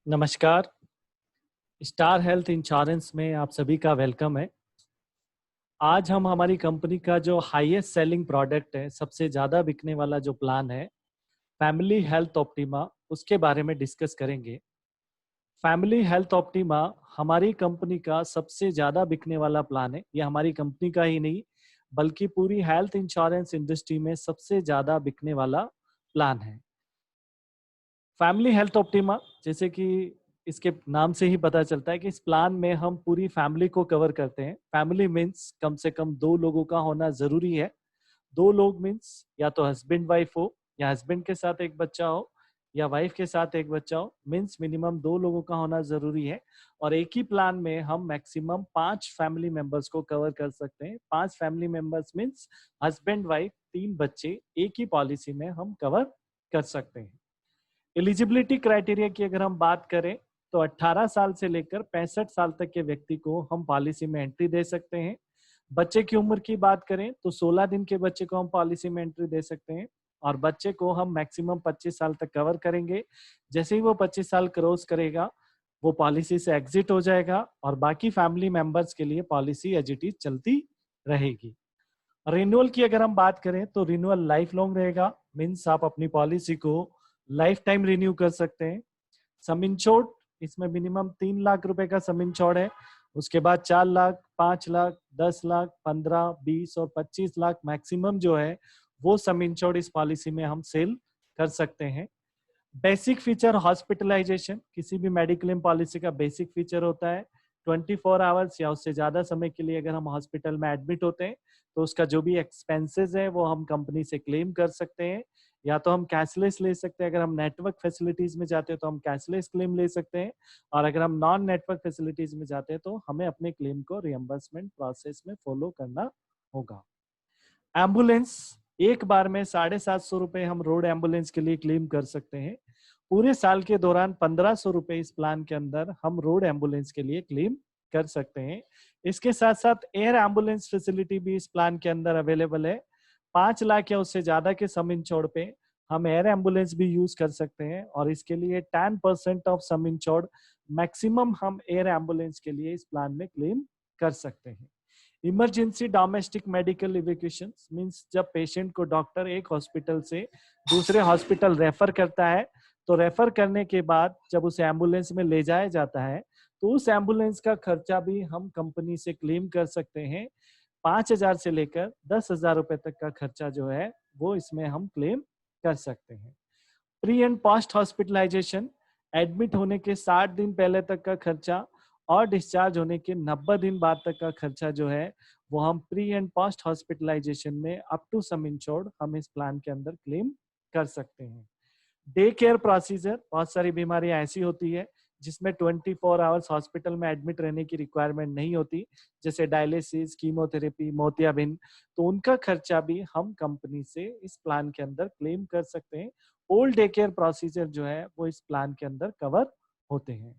नमस्कार। Star health insurance में आप सभी का वेलकम है। आज हम हमारी कंपनी का जो हाईएस्ट सेलिंग प्रोडक्ट है, सबसे ज़्यादा बिकने वाला जो प्लान है, फैमिली हेल्थ ऑप्टिमा, उसके बारे में डिस्कस करेंगे। फैमिली हेल्थ ऑप्टिमा हमारी कंपनी का सबसे ज़्यादा बिकने वाला प्लान है। ये हमारी कंपनी का ही नहीं, बल्कि पूरी हेल्थ इंश्योरेंस इंडस्ट्री में सबसे ज़्यादा बिकने वाला प्लान है। फैमिली हेल्थ ऑप्टिमा, जैसे कि इसके नाम से ही पता चलता है कि इस प्लान में हम पूरी फैमिली को कवर करते हैं। फैमिली मीन्स कम से कम 2 लोगों का होना जरूरी है। 2 लोग मीन्स या तो हस्बैंड वाइफ हो, या हस्बैंड के साथ एक बच्चा हो, या वाइफ के साथ एक बच्चा हो। मीन्स मिनिमम 2 लोगों का होना जरूरी है। और एक ही प्लान में हम मैक्सिमम 5 फैमिली मेंबर्स को कवर कर सकते हैं। 5 family members means husband wife 3 बच्चे, एक ही पॉलिसी में हम कवर कर सकते हैं। एलिजिबिलिटी क्राइटेरिया की अगर हम बात करें तो 18 साल से लेकर 65 साल तक के व्यक्ति को हम पॉलिसी में एंट्री दे सकते हैं। बच्चे की उम्र की बात करें तो 16 दिन के बच्चे को हम पॉलिसी में एंट्री दे सकते हैं, और बच्चे को हम मैक्सिमम 25 साल तक कवर करेंगे। जैसे ही वो 25 साल क्रॉस करेगा, वो पॉलिसी से एग्जिट हो जाएगा, और बाकी फैमिली मेंबर्स के लिए पॉलिसी एज इट इज चलती रहेगी। रिन्यूअल की अगर हम बात करें तो रिन्यूअल लाइफ लॉन्ग रहेगा। मीन्स आप अपनी पॉलिसी को लाइफ टाइम रिन्यू कर सकते हैं। सम इंश्योर्ड, इसमें मिनिमम 3 लाख रुपए का सम इंश्योर्ड है। उसके बाद 4 लाख, 5 लाख, 10 लाख, 15, 20 और 25 लाख मैक्सिमम जो है वो सम इंश्योर्ड इस पॉलिसी में हम सेल कर सकते हैं। बेसिक फीचर हॉस्पिटलाइजेशन, किसी भी मेडिक्लेम पॉलिसी का बेसिक फीचर होता है 24 आवर्स या उससे ज्यादा समय के लिए अगर हम हॉस्पिटल में एडमिट होते हैं तो उसका जो भी एक्सपेंसेस है वो हम कंपनी से क्लेम कर सकते हैं। या तो हम कैशलेस ले सकते हैं, अगर हम नेटवर्क फैसिलिटीज में जाते हैं तो हम कैशलेस क्लेम ले सकते हैं, और अगर हम नॉन नेटवर्क फैसिलिटीज में जाते हैं तो हमें अपने क्लेम को रियम्बर्समेंट प्रोसेस में फॉलो करना होगा। एम्बुलेंस, एक बार में 750 रुपए हम रोड एम्बुलेंस के लिए क्लेम कर सकते हैं। पूरे साल के दौरान 1500 रुपए इस प्लान के अंदर हम रोड एम्बुलेंस के लिए क्लेम कर सकते हैं। इसके साथ साथ एयर एम्बुलेंस फैसिलिटी भी इस प्लान के अंदर अवेलेबल है। 5 लाख या उससे ज्यादा के सम इंश्योर्ड पे हम एयर एम्बुलेंस भी यूज कर सकते हैं, और इसके लिए 10% ऑफ सम इंश्योर्ड मैक्सिमम हम एयर एम्बुलेंस के लिए इस प्लान में क्लेम कर सकते हैं। Emergency domestic medical evacuation means जब पेशेंट को डॉक्टर एक हॉस्पिटल से दूसरे हॉस्पिटल रेफर करता है, तो रेफर करने के बाद जब उसे एम्बुलेंस में ले जाया जाता है तो उस एम्बुलेंस का खर्चा भी हम कंपनी से क्लेम कर सकते हैं। 5,000 से लेकर 10,000 रुपए तक का खर्चा जो है वो इसमें हम क्लेम कर सकते हैं। Pre and post hospitalization, admit होने के 60 दिन पहले तक का खर्चा और डिस्चार्ज होने के 90 दिन बाद तक का खर्चा जो है वो हम प्री एंड पोस्ट हॉस्पिटलाइजेशन में अप टू सम इंश्योर्ड हम इस प्लान के अंदर क्लेम कर सकते हैं। डे केयर प्रोसीजर, बहुत सारी बीमारियां ऐसी होती है जिसमें 24 आवर्स हॉस्पिटल में एडमिट रहने की रिक्वायरमेंट नहीं होती, जैसे डायलिसिस, कीमोथेरेपी, मोतियाबिंद, तो उनका खर्चा भी हम कंपनी से इस प्लान के अंदर क्लेम कर सकते हैं। ओल्ड डे केयर प्रोसीजर जो है वो इस प्लान के अंदर कवर होते हैं।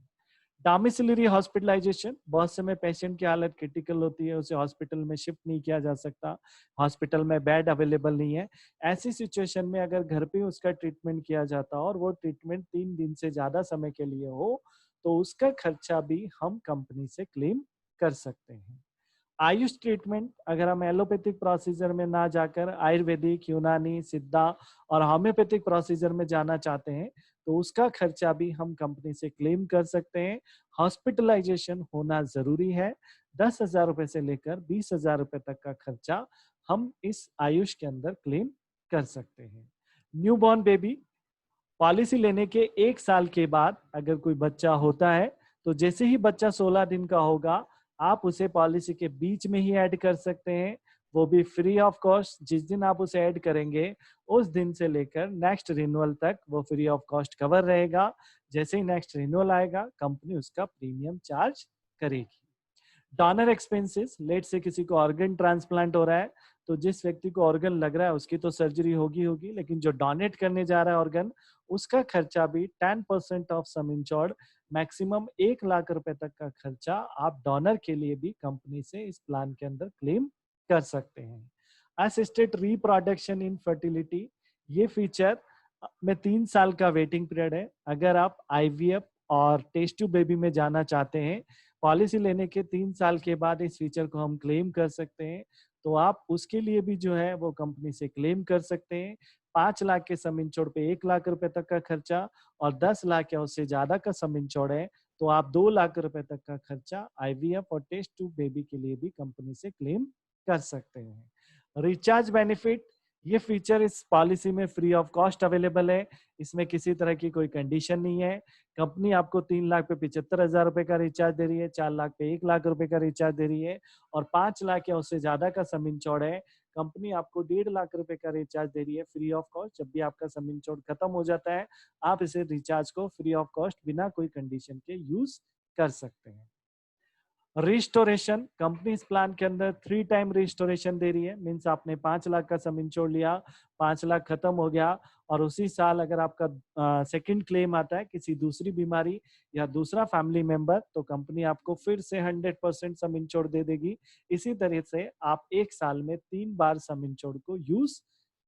डोमिसिलरी हॉस्पिटलाइजेशन, बहुत समय पेशेंट की हालत क्रिटिकल होती है, उसे हॉस्पिटल में शिफ्ट नहीं किया जा सकता, हॉस्पिटल में बेड अवेलेबल नहीं है। ऐसी सिचुएशन में अगर घर पे उसका ट्रीटमेंट किया जाता और वो ट्रीटमेंट 3 दिन से ज्यादा समय के लिए हो, तो उसका खर्चा भी हम कंपनी से क्लेम कर सकते हैं। आयुष ट्रीटमेंट, अगर हम एलोपैथिक प्रोसीजर में ना जाकर आयुर्वेदिक, यूनानी, सिद्धा और होम्योपैथिक प्रोसीजर में जाना चाहते हैं तो उसका खर्चा भी हम कंपनी से क्लेम कर सकते हैं। हॉस्पिटलाइजेशन होना जरूरी है। 10,000 रुपए से लेकर 20,000 रुपए तक का खर्चा हम इस आयुष के अंदर क्लेम कर सकते हैं। न्यूबॉर्न बेबी, पॉलिसी लेने के 1 साल के बाद अगर कोई बच्चा होता है तो जैसे ही बच्चा 16 दिन का होगा आप उसे पॉलिसी के बीच में ही ऐड कर सकते हैं, वो भी फ्री ऑफ कॉस्ट। जिस दिन आप उसे ऐड करेंगे उस दिन से लेकर नेक्स्ट रिन्यूअल तक वो फ्री ऑफ कॉस्ट कवर रहेगा। जैसे ही नेक्स्ट रिन्यूअल आएगा कंपनी उसका प्रीमियम चार्ज करेगी। डोनर एक्सपेंसेस, लेट से किसी को ऑर्गन ट्रांसप्लांट हो रहा है तो जिस व्यक्ति को ऑर्गन लग रहा है उसकी तो सर्जरी होगी, लेकिन जो डोनेट करने जा रहा है ऑर्गन, उसका खर्चा भी 10% of some insured maximum 1 lakh रुपए तक का खर्चा आप डोनर के लिए भी कंपनी से इस प्लान के अंदर क्लेम कर सकते हैं। असिस्टेड रिप्रोडक्शन इन फर्टिलिटी, ये फीचर में 3 साल का वेटिंग पीरियड है। अगर आप आईवीएफ और टेस्ट ट्यूब बेबी में जाना चाहते हैं, पॉलिसी लेने के 3 साल के बाद इस फीचर को हम क्लेम कर सकते हैं। तो आप उसके लिए भी जो है वो कंपनी से क्लेम कर सकते हैं। 5 लाख के सम इंश्योर्ड पे 1 लाख रुपए तक का खर्चा, और 10 लाख या उससे ज्यादा का सम इंश्योर्ड है तो आप 2 लाख रुपए तक का खर्चा आईवीएफ और टेस्ट ट्यूब बेबी के लिए भी कंपनी से क्लेम कर सकते हैं। रिचार्ज बेनिफिट, ये फीचर इस पॉलिसी में फ्री ऑफ कॉस्ट अवेलेबल है। इसमें किसी तरह की कोई कंडीशन नहीं है। कंपनी आपको 3 लाख पे 75,000 रुपए का रिचार्ज दे रही है, 4 लाख पे 1 लाख रुपए का रिचार्ज दे रही है, और 5 लाख या उससे ज्यादा का सम इंश्योर्ड है, कंपनी आपको 1.5 लाख रुपए का रिचार्ज दे रही है फ्री ऑफ कॉस्ट। जब भी आपका सम इंश्योर्ड खत्म हो जाता है, आप इसे रिचार्ज को फ्री ऑफ कॉस्ट बिना कोई कंडीशन के यूज कर सकते हैं। रिस्टोरेशन, कंपनी इस प्लान के अंदर 3 टाइम रिस्टोरेशन दे रही है। मीन्स आपने 5 लाख का सम इंश्योर लिया, 5 लाख खत्म हो गया, और उसी साल अगर आपका सेकंड क्लेम आता है किसी दूसरी बीमारी या दूसरा फैमिली मेंबर, तो कंपनी आपको फिर से 100% सम इंश्योर दे देगी। इसी तरह से आप एक साल में 3 बार सम इंश्योर को यूज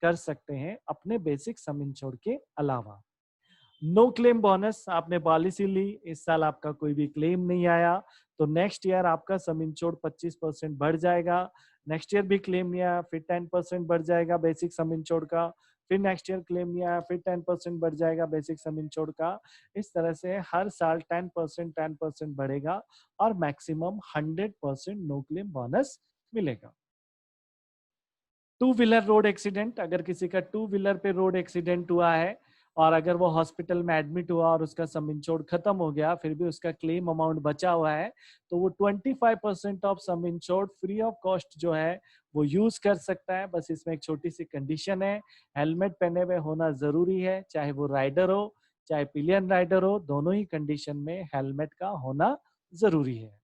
कर सकते हैं अपने बेसिक सम इंश्योर के अलावा। नो क्लेम बोनस, आपने पॉलिसी ली, इस साल आपका कोई भी क्लेम नहीं आया, तो नेक्स्ट ईयर आपका सम इंश्योर्ड 25% बढ़ जाएगा। नेक्स्ट ईयर भी क्लेम नहीं आया, फिर 10% बढ़ जाएगा बेसिक सम इंश्योर्ड का। फिर नेक्स्ट ईयर क्लेम नहीं आया, फिर 10% बढ़ जाएगा बेसिक सम इंश्योर्ड का। इस तरह से हर साल 10% बढ़ेगा, और मैक्सिमम 100% नो क्लेम बोनस मिलेगा। टू व्हीलर रोड एक्सीडेंट, अगर किसी का टू व्हीलर पे रोड एक्सीडेंट हुआ है और अगर वो हॉस्पिटल में एडमिट हुआ और उसका सम इंश्योर्ड खत्म हो गया, फिर भी उसका क्लेम अमाउंट बचा हुआ है, तो वो 25% of some insured free of cost जो है वो यूज कर सकता है। बस इसमें एक छोटी सी कंडीशन है, हेलमेट पहने हुए होना जरूरी है, चाहे वो राइडर हो चाहे पिलियन राइडर हो, दोनों ही कंडीशन में हेलमेट का होना जरूरी है।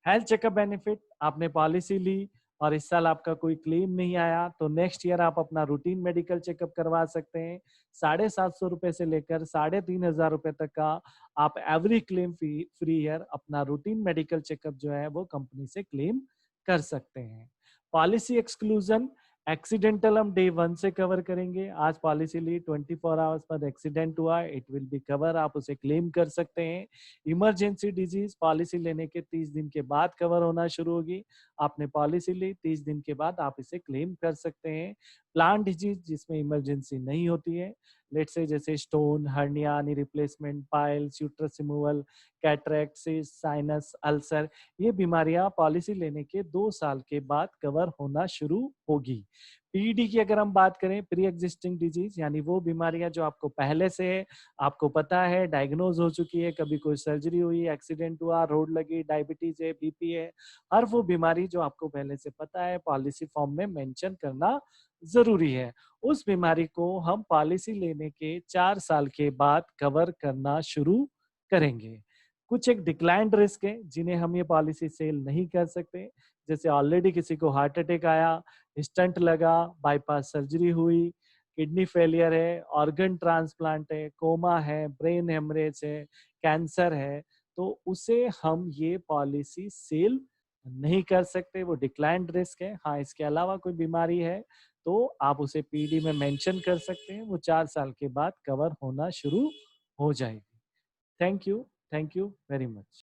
हेल्थ चेकअप बेनिफिट, आपने पॉलिसी ली और इस साल आपका कोई क्लेम नहीं आया, तो नेक्स्ट ईयर आप अपना रूटीन मेडिकल चेकअप करवा सकते हैं। 750 रुपए से लेकर 3,500 रुपए तक का आप एवरी क्लेम फ्री ईयर अपना रूटीन मेडिकल चेकअप जो है वो कंपनी से क्लेम कर सकते हैं। पॉलिसी एक्सक्लूजन, एक्सीडेंटल हम डे 1 से कवर करेंगे। आज पॉलिसी ली, 24 आवर्स बाद एक्सीडेंट हुआ, इट विल बी कवर, आप उसे क्लेम कर सकते हैं। इमरजेंसी डिजीज पॉलिसी लेने के 30 दिन के बाद कवर होना शुरू होगी। आपने पॉलिसी ली, 30 दिन के बाद आप इसे क्लेम कर सकते हैं। प्लांट डिजीज जिसमें इमरजेंसी नहीं होती है, लेट से जैसे stone, hernia, knee replacement, piles, uterus removal, cataract, sinus, ulcer, ये बीमारियां पॉलिसी लेने के 2 साल के बाद कवर होना शुरू होगी। पीडी की अगर हम बात करें, प्री एग्जिस्टिंग डिजीज, यानी वो बीमारियां जो आपको पहले से है, आपको पता है, डायग्नोज हो चुकी है, कभी कोई सर्जरी हुई, एक्सीडेंट हुआ, रोड लगी, डायबिटीज है, बीपी है, हर वो बीमारी जो आपको पहले से पता है, पॉलिसी फॉर्म में मेंशन करना जरूरी है। उस बीमारी को हम पॉलिसी लेने के 4 साल के बाद कवर करना शुरू करेंगे। कुछ एक डिक्लाइंड रिस्क है जिन्हें हम ये पॉलिसी सेल नहीं कर सकते, जैसे ऑलरेडी किसी को हार्ट अटैक आया, स्टंट लगा, बाईपास सर्जरी हुई, किडनी फेलियर है, ऑर्गन ट्रांसप्लांट है, कोमा है, ब्रेन हेमरेज है, कैंसर है, तो उसे हम ये पॉलिसी सेल नहीं कर सकते, वो डिक्लाइंड रिस्क है। हाँ, इसके अलावा कोई बीमारी है तो आप उसे पीडी में मेंशन कर सकते हैं, वो 4 साल के बाद कवर होना शुरू हो जाएगी। Thank you very much.